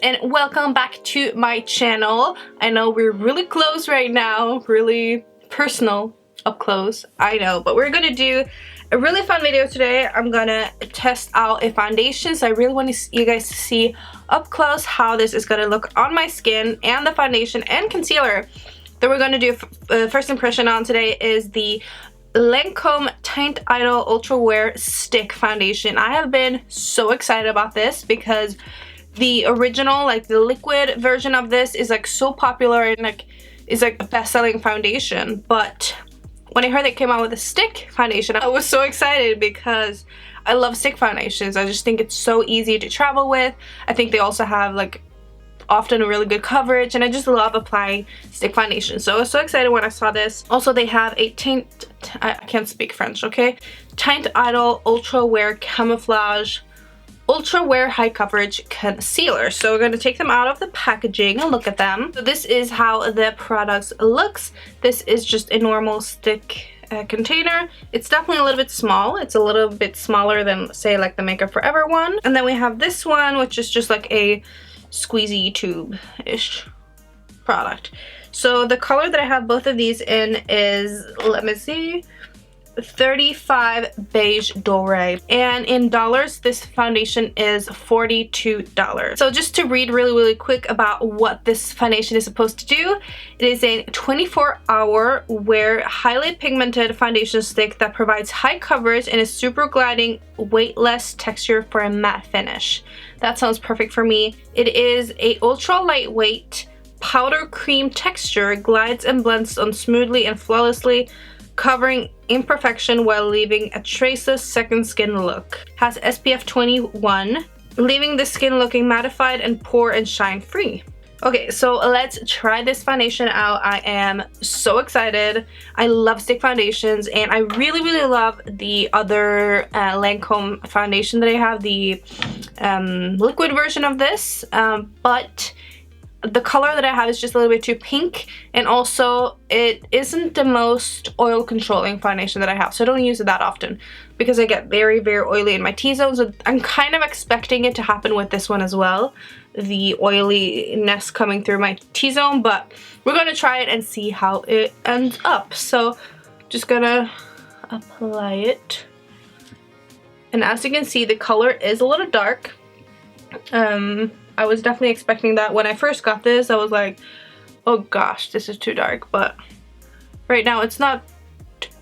and welcome back to my channel. I know we're really close right now, really personal, up close, I know, but we're gonna do a really fun video today. I'm gonna test out a foundation, so I really want you guys to see up close how this is gonna look on my skin, and the foundation and concealer that we're gonna do first impression on today is the Lancome Teint Idole Ultra Wear Stick Foundation. I have been so excited about this because the original, like the liquid version of this, is like so popular and like is like a best-selling foundation. But when I heard they came out with a stick foundation, I was so excited because I love stick foundations. I just think it's so easy to travel with. I think they also have like often a really good coverage, and I just love applying stick foundation. So I was so excited when I saw this. Also, they have a I can't speak French, okay? Teint Idole Ultra Wear Camouflage Ultra Wear High Coverage Concealer. So we're going to take them out of the packaging and look at them. So this is how the product looks. This is just a normal stick container. It's definitely a little bit small. It's a little bit smaller than, say, like the Makeup Forever one. And then we have this one, which is just like a squeezy tube-ish product. So the color that I have both of these in is, let me see, 35 Beige Doré, and in dollars this foundation is $42. So just to read really quick about what this foundation is supposed to do, it is a 24-hour wear highly pigmented foundation stick that provides high coverage and a super gliding weightless texture for a matte finish. That sounds perfect for me. It is a ultra lightweight powder cream texture, glides and blends on smoothly and flawlessly, covering imperfection while leaving a traceless second skin look. Has SPF 21, leaving the skin looking mattified and pore and shine free. Okay, so let's try this foundation out. I am so excited. I love stick foundations, and I really love the other Lancome foundation that I have, the liquid version of this, but the color that I have is just a little bit too pink, and also it isn't the most oil controlling foundation that I have, so I don't use it that often because I get very oily in my T-zone. So I'm kind of expecting it to happen with this one as well, the oiliness coming through my T-zone, but we're gonna try it and see how it ends up. So just gonna apply it, and as you can see, the color is a little dark. I was definitely expecting that. When I first got this, I was like, oh gosh, this is too dark, but right now it's not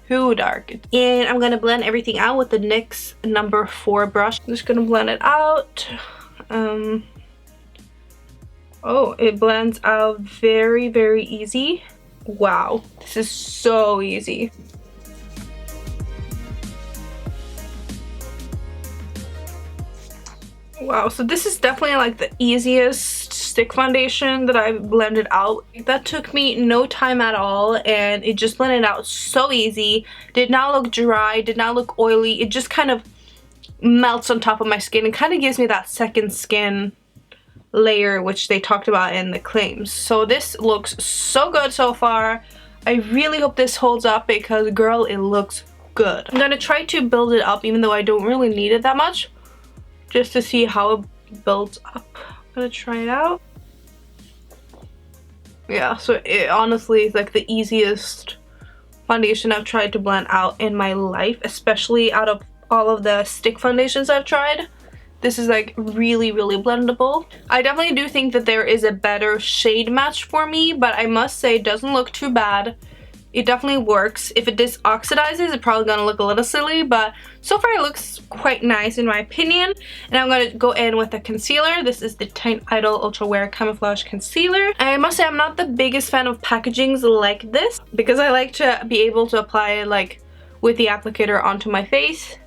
too dark. And I'm gonna blend everything out with the NYX number 4 brush. I'm just gonna blend it out. Oh, it blends out very easy. Wow, this is so easy. Wow, so this is definitely like the easiest stick foundation that I've blended out. That took me no time at all, and it just blended out so easy. Did not look dry, did not look oily. It just kind of melts on top of my skin and kind of gives me that second skin layer, which they talked about in the claims. So this looks so good so far. I really hope this holds up because, girl, it looks good. I'm gonna try to build it up even though I don't really need it that much, just to see how it builds up. I'm gonna try it out. Yeah, so it honestly is like the easiest foundation I've tried to blend out in my life, especially out of all of the stick foundations I've tried. This is like really blendable. I definitely do think that there is a better shade match for me, but I must say it doesn't look too bad. It definitely works. If it oxidizes, it's probably gonna look a little silly, but so far it looks quite nice in my opinion. And I'm gonna go in with a concealer. This is the Teint Idole Ultra Wear Camouflage Concealer. I must say I'm not the biggest fan of packagings like this because I like to be able to apply it like with the applicator onto my face.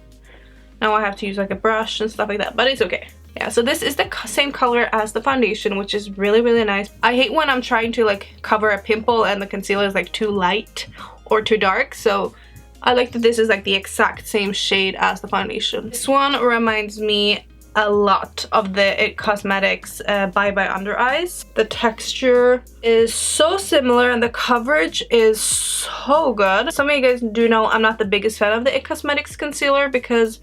Now I have to use like a brush and stuff like that, but it's okay. Yeah, so this is the same color as the foundation, which is really nice. I hate when I'm trying to like cover a pimple and the concealer is like too light or too dark, so I like that this is like the exact same shade as the foundation. This one reminds me a lot of the IT Cosmetics Bye Bye Under Eyes. The texture is so similar and the coverage is so good. Some of you guys do know I'm not the biggest fan of the IT Cosmetics concealer because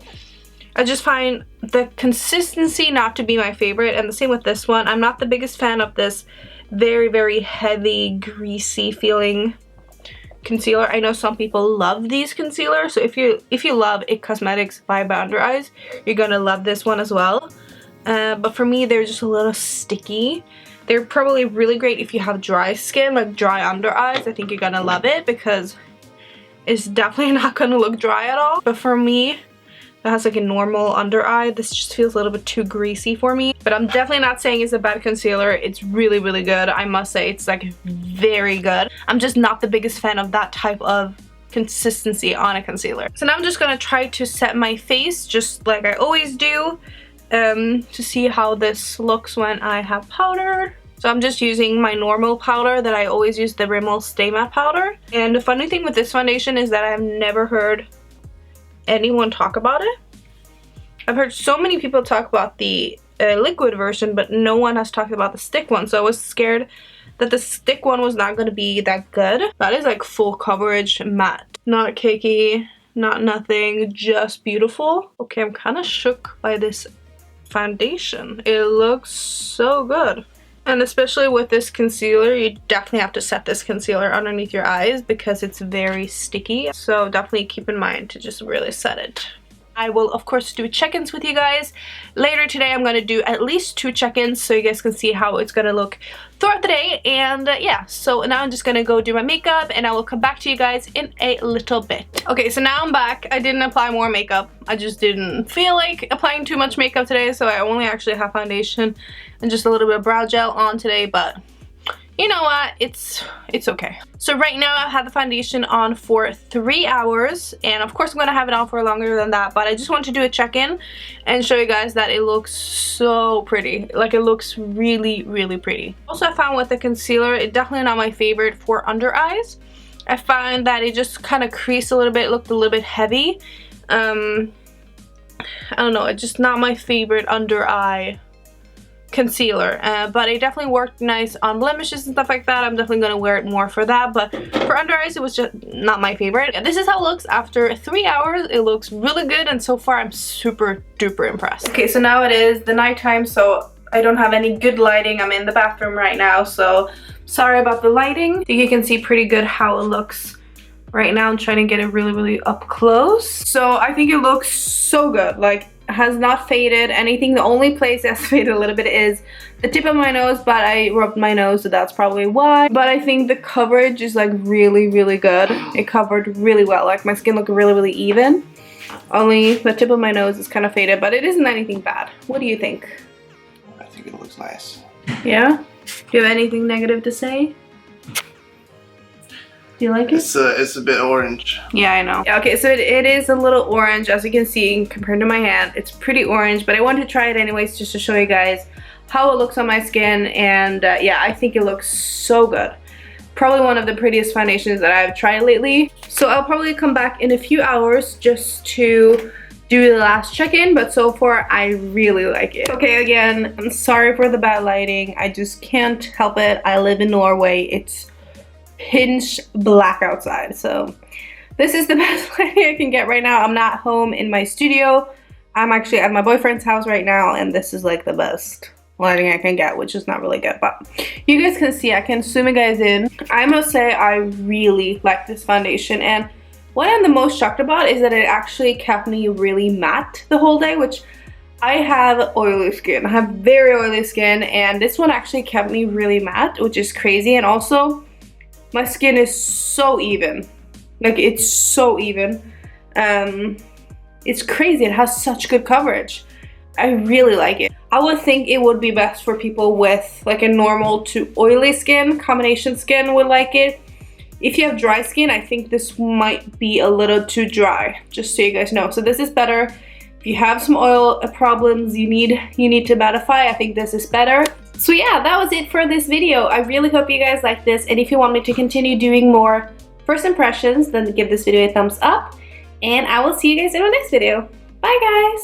I just find the consistency not to be my favorite, and the same with this one. I'm not the biggest fan of this very, very heavy, greasy feeling concealer. I know some people love these concealers, so if you love IT Cosmetics Vibe Under Eyes, you're gonna love this one as well. But for me, they're just a little sticky. They're probably really great if you have dry skin, like dry under eyes. I think you're gonna love it because it's definitely not gonna look dry at all. But for me, that has like a normal under eye, this just feels a little bit too greasy for me. But I'm definitely not saying it's a bad concealer. It's really, really good. I must say it's like very good. I'm just not the biggest fan of that type of consistency on a concealer. So now I'm just gonna try to set my face just like I always do, to see how this looks when I have powdered. So I'm just using my normal powder that I always use, the Rimmel Stay Matte powder. And the funny thing with this foundation is that I've never heard anyone talk about it. I've heard so many people talk about the liquid version, but no one has talked about the stick one, so I was scared that the stick one was not going to be that good. That is like full coverage matte, not cakey, not nothing, just beautiful. Okay, I'm kind of shook by this foundation. It looks so good. And especially with this concealer, you definitely have to set this concealer underneath your eyes because it's very sticky. So definitely keep in mind to just really set it. I will of course do check-ins with you guys later today. I'm going to do at least 2 check-ins so you guys can see how it's going to look throughout the day. And yeah, so now I'm just going to go do my makeup and I will come back to you guys in a little bit. Okay, so now I'm back. I didn't apply more makeup. I just didn't feel like applying too much makeup today, so I only actually have foundation and just a little bit of brow gel on today, but you know what, it's okay. So right now I've had the foundation on for 3 hours, and of course I'm gonna have it on for longer than that, but I just want to do a check-in and show you guys that it looks so pretty. Like, it looks really, really pretty. Also, I found with the concealer, it's definitely not my favorite for under eyes. I find that it just kind of creased a little bit, looked a little bit heavy. I don't know, it's just not my favorite under eye concealer, but it definitely worked nice on blemishes and stuff like that. I'm definitely gonna wear it more for that, but for under eyes it was just not my favorite. And this is how it looks after 3 hours. It looks really good, and so far I'm super duper impressed. Okay, so now it is the nighttime, so I don't have any good lighting. I'm in the bathroom right now, so sorry about the lighting. I think you can see pretty good how it looks right now. I'm trying to get it really, really up close. So I think it looks so good. Like, has not faded anything. The only place that's faded a little bit is the tip of my nose, but I rubbed my nose, so that's probably why. But I think the coverage is like really, really good. It covered really well. Like, my skin looked really, really even. Only the tip of my nose is kind of faded, but it isn't anything bad. What do you think? I think it looks nice. Yeah? Do you have anything negative to say? Do you like it? It's a bit orange. Yeah, I know. Okay, so it is a little orange, as you can see, compared to my hand. It's pretty orange, but I wanted to try it anyways just to show you guys how it looks on my skin. And yeah, I think it looks so good. Probably one of the prettiest foundations that I've tried lately. So I'll probably come back in a few hours just to do the last check-in, but so far I really like it. Okay, again, I'm sorry for the bad lighting. I just can't help it. I live in Norway. It's pinch black outside, so this is the best lighting I can get right now. I'm not home in my studio. I'm actually at my boyfriend's house right now, and this is like the best lighting I can get, which is not really good, but you guys can see. I can zoom you guys in. I must say I really like this foundation, and what I'm the most shocked about is that it actually kept me really matte the whole day, which I have oily skin. I have very oily skin, and this one actually kept me really matte, which is crazy. And also, my skin is so even. Like, it's so even. It's crazy. It has such good coverage. I really like it. I would think it would be best for people with like a normal to oily skin. Combination skin would like it. If you have dry skin, I think this might be a little too dry, just so you guys know. So this is better. If you have some oil problems, you need to mattify, I think this is better. So yeah, that was it for this video. I really hope you guys like this, and if you want me to continue doing more first impressions, then give this video a thumbs up, and I will see you guys in my next video. Bye guys!